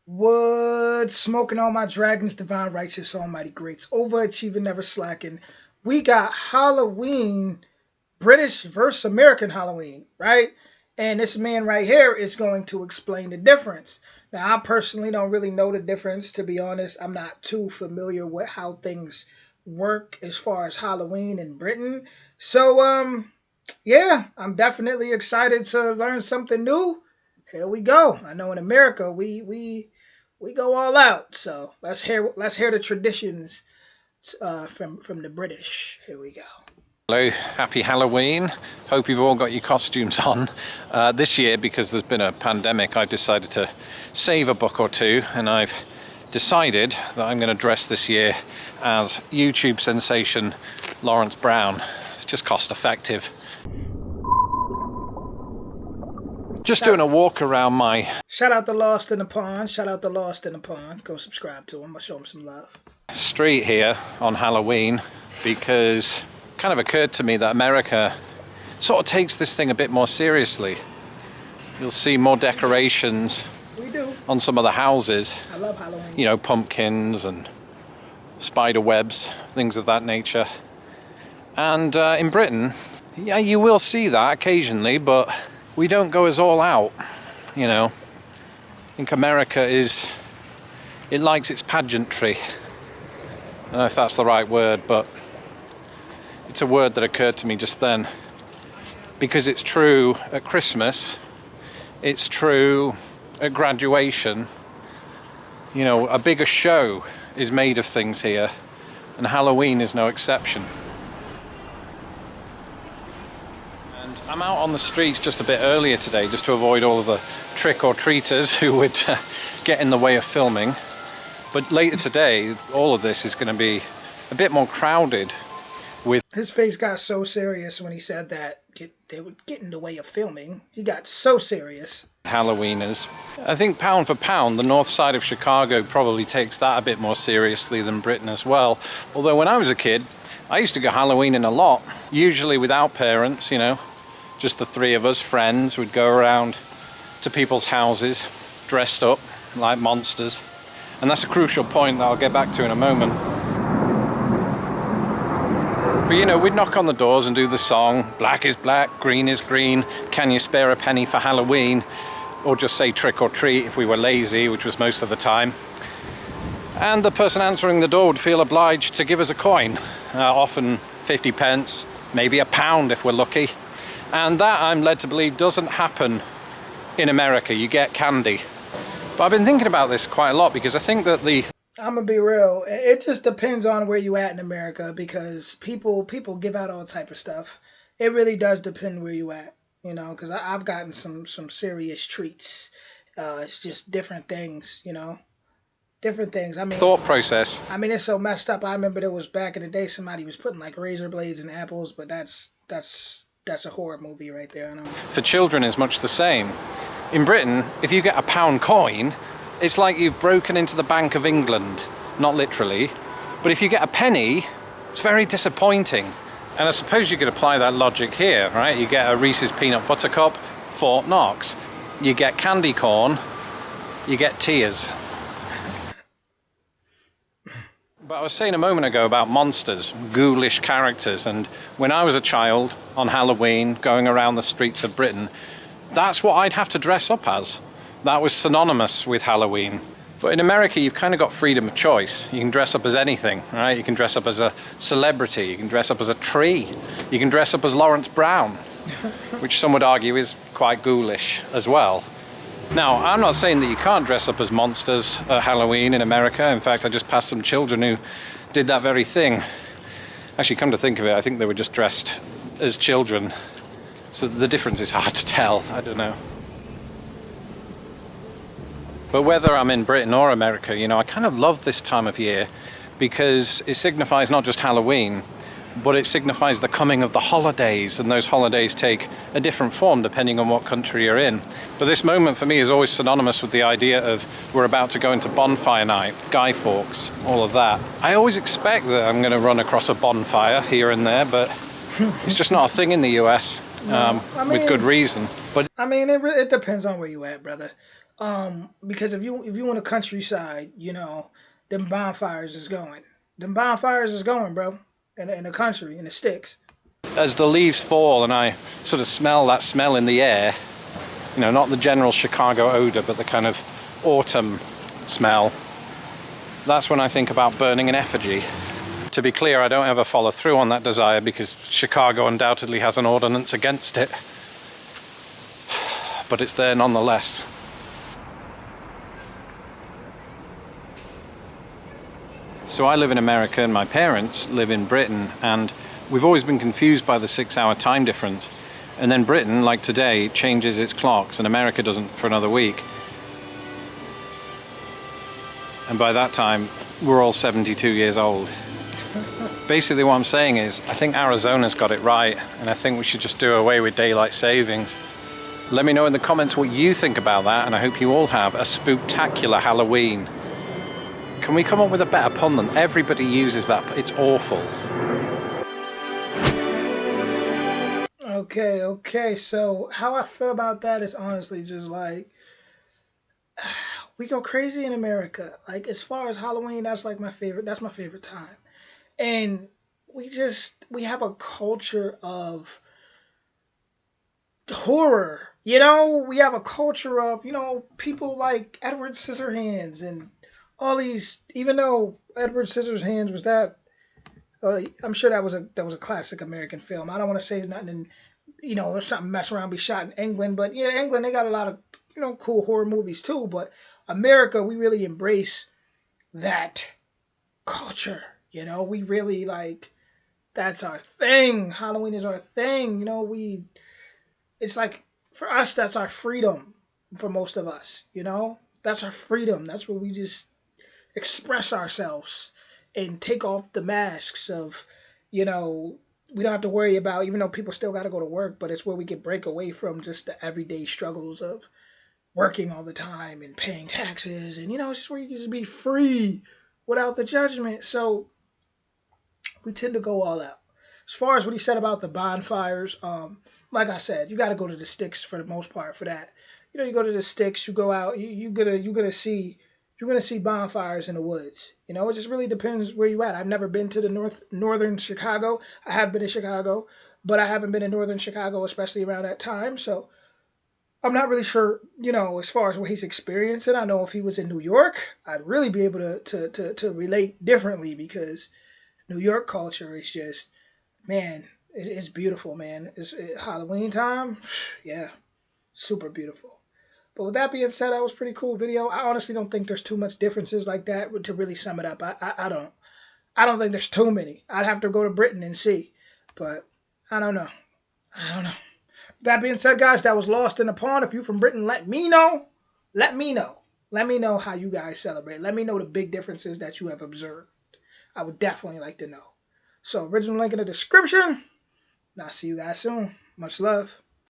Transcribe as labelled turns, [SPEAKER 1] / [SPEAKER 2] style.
[SPEAKER 1] Wood, smoking all my dragons, divine, righteous, almighty greats, overachieving, never slacking. We got Halloween, British versus American Halloween, right? And this man right here is going to explain the difference. Now, I personally don't really know the difference, to be honest. I'm not too familiar with how things work as far as Halloween in Britain. So, yeah, I'm definitely excited to learn something new. Here we go. I know in America we go all out. So let's hear the traditions from the British. Here we go.
[SPEAKER 2] Hello, happy Halloween. Hope you've all got your costumes on. This year, because there's been a pandemic, I decided to save a buck or two, and I've decided that I'm going to dress this year as YouTube sensation Lawrence Brown. It's just cost effective. Just doing a walk around my
[SPEAKER 1] Shout out to Lost in the Pond. Shout out to Lost in the Pond. Go subscribe to him. I'll show him some love.
[SPEAKER 2] street here on Halloween because it kind of occurred to me that America sort of takes this thing a bit more seriously. You'll see more decorations
[SPEAKER 1] We do.
[SPEAKER 2] on some of the houses.
[SPEAKER 1] I love Halloween.
[SPEAKER 2] You know, pumpkins and spider webs, things of that nature. And in Britain, yeah, you will see that occasionally, but we don't go as all out, you know. I think America it likes its pageantry. I don't know if that's the right word, but it's a word that occurred to me just then. Because it's true at Christmas, it's true at graduation. You know, a bigger show is made of things here, and Halloween is no exception. And I'm out on the streets just a bit earlier today, just to avoid all of the trick-or-treaters who would get in the way of filming. But later today, all of this is going to be a bit more crowded with...
[SPEAKER 1] His face got so serious when he said that they would get in the way of filming. He got so serious.
[SPEAKER 2] Halloweeners. I think pound for pound, the north side of Chicago probably takes that a bit more seriously than Britain as well. Although when I was a kid, I used to go Halloweening a lot, usually without parents, you know, just the three of us, friends, would go around to people's houses dressed up like monsters. And that's a crucial point that I'll get back to in a moment. But you know, we'd knock on the doors and do the song, black is black, green is green, can you spare a penny for Halloween? Or just say trick or treat if we were lazy, which was most of the time. And the person answering the door would feel obliged to give us a coin, often 50 pence, maybe £1 if we're lucky. And that, I'm led to believe, doesn't happen in America. You get candy. But I've been thinking about this quite a lot because I think that
[SPEAKER 1] I'm gonna be real. It just depends on where you at in America because people give out all type of stuff. It really does depend where you at, you know. Because I've gotten some serious treats. It's just different things, you know. Different things. I mean,
[SPEAKER 2] thought process.
[SPEAKER 1] I mean, it's so messed up. I remember there was back in the day somebody was putting like razor blades in apples, but that's a horror movie right there. I know.
[SPEAKER 2] For children is much the same. In Britain, if you get a pound coin, it's like you've broken into the Bank of England. Not literally. But if you get a penny, it's very disappointing. And I suppose you could apply that logic here, right? You get a Reese's Peanut Butter Cup, Fort Knox. You get candy corn, you get tears. But I was saying a moment ago about monsters, ghoulish characters, and when I was a child on Halloween, going around the streets of Britain, that's what I'd have to dress up as. That was synonymous with Halloween. But in America, you've kind of got freedom of choice. You can dress up as anything, right? You can dress up as a celebrity, you can dress up as a tree, you can dress up as Lawrence Brown, which some would argue is quite ghoulish as well. Now, I'm not saying that you can't dress up as monsters at Halloween in America. In fact, I just passed some children who did that very thing. Actually, come to think of it, I think they were just dressed as children. So the difference is hard to tell, I don't know. But whether I'm in Britain or America, you know, I kind of love this time of year because it signifies not just Halloween, but it signifies the coming of the holidays, and those holidays take a different form depending on what country you're in. But this moment for me is always synonymous with the idea of we're about to go into bonfire night, Guy Fawkes, all of that. I always expect that I'm going to run across a bonfire here and there, but it's just not a thing in the US, with good reason. But
[SPEAKER 1] I mean, it depends on where you at, brother. Because if you in the countryside, them bonfires is going. Them bonfires is going, bro. In the country, in the sticks.
[SPEAKER 2] As the leaves fall and I sort of smell that smell in the air, not the general Chicago odor, but the kind of autumn smell, that's when I think about burning an effigy. To be clear, I don't ever follow through on that desire because Chicago undoubtedly has an ordinance against it. But it's there nonetheless. So I live in America and my parents live in Britain, and we've always been confused by the 6-hour time difference. And then Britain, like today, changes its clocks and America doesn't for another week. And by that time, we're all 72 years old. Basically what I'm saying is, I think Arizona's got it right, and I think we should just do away with daylight savings. Let me know in the comments what you think about that, and I hope you all have a spooktacular Halloween. Can we come up with a better pun than everybody uses that? It's awful.
[SPEAKER 1] Okay. So how I feel about that is honestly just like we go crazy in America. Like as far as Halloween, that's like my favorite. That's my favorite time. And we have a culture of horror. We have a culture of, people like Edward Scissorhands and all these, even though Edward Scissorhands was that, I'm sure that was a classic American film. I don't want to say nothing, or something mess around be shot in England, but yeah, England, they got a lot of, cool horror movies too, but America, we really embrace that culture. We really like, that's our thing. Halloween is our thing. It's like, for us, that's our freedom. For most of us, that's our freedom. That's where we just express ourselves and take off the masks of, we don't have to worry about, even though people still got to go to work, but it's where we can break away from just the everyday struggles of working all the time and paying taxes. And, it's just where you can just be free without the judgment. So we tend to go all out. As far as what he said about the bonfires, like I said, you got to go to the sticks for the most part for that. You go to the sticks, you go out, you're gonna see bonfires in the woods. It just really depends where you at. I've never been to the northern Chicago. I have been to Chicago, but I haven't been in northern Chicago, especially around that time. So I'm not really sure, as far as what he's experiencing. I know if he was in New York, I'd really be able to relate differently because New York culture is just, man, it's beautiful, man. Halloween time, yeah, super beautiful. But with that being said, that was a pretty cool video. I honestly don't think there's too much differences like that to really sum it up. I don't. I don't think there's too many. I'd have to go to Britain and see. But I don't know. I don't know. That being said, guys, that was Lost in the Pond. If you're from Britain, let me know. Let me know. Let me know how you guys celebrate. Let me know the big differences that you have observed. I would definitely like to know. So, original link in the description. And I'll see you guys soon. Much love.